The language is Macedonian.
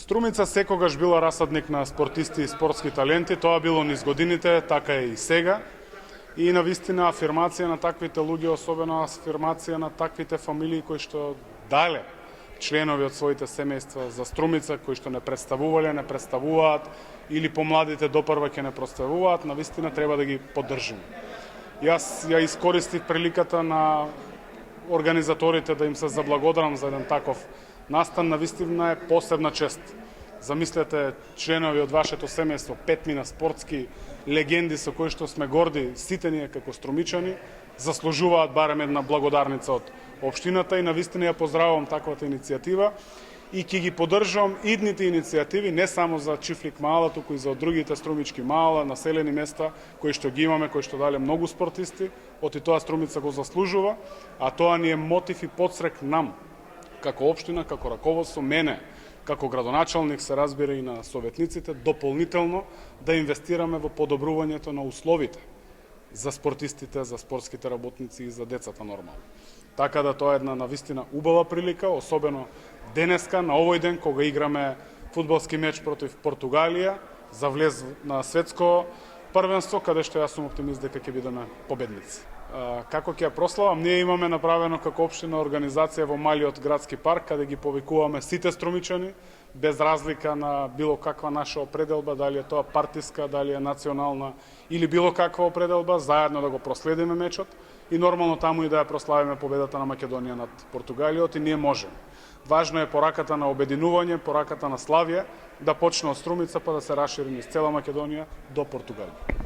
Струмица секогаш била расадник на спортисти и спортски таленти, тоа било низ годините, така е и сега. И навистина афирмација на таквите луѓе, особено афирмација на таквите фамилии кои што дале членови од своите семејства за Струмица, кои што не представувале, не представуваат или помладите допрва ќе не представуваат, навистина треба да ги поддржиме. Јас ја искористив приликата на организаторите да им се заблагодарам за еден таков настан, навистина е посебна чест. Замислете, членови од вашето семејство, петмина спортски легенди со кои што сме горди, сите ние како струмичани, заслужуваат барем една благодарница од општината и навистина ја поздравувам таквата иницијатива и ќе ги поддржувам идните иницијативи не само за Чифлик мала, туку и за другите струмички мала, населени места кои што ги имаме, кои што дале многу спортисти, оти тоа Струмица го заслужува, а тоа ни е мотив и подстрек нам како општина, како раководство, мене како градоначалник, се разбира и на советниците, дополнително да инвестираме во подобрувањето на условите за спортистите, за спортските работници и за децата нормално. Така да тоа е една навистина убава прилика, особено денеска, на овој ден, кога играме фудбалски меч против Португалија за влез на светско првенство, каде што јас сум оптимист дека ќе бидеме победници. Како ќе ја прославам? Ние имаме направено како општина организација во малиот градски парк, каде ги повикуваме сите струмичани, без разлика на било каква наша определба, дали е тоа партиска, дали е национална или било каква определба, заедно да го проследиме мечот и нормално таму и да ја прославиме победата на Македонија над Португалија, и ние можеме. Важно е пораката на обединување, пораката на славје да почне од Струмица па да се расшири низ цела Македонија до Португалија.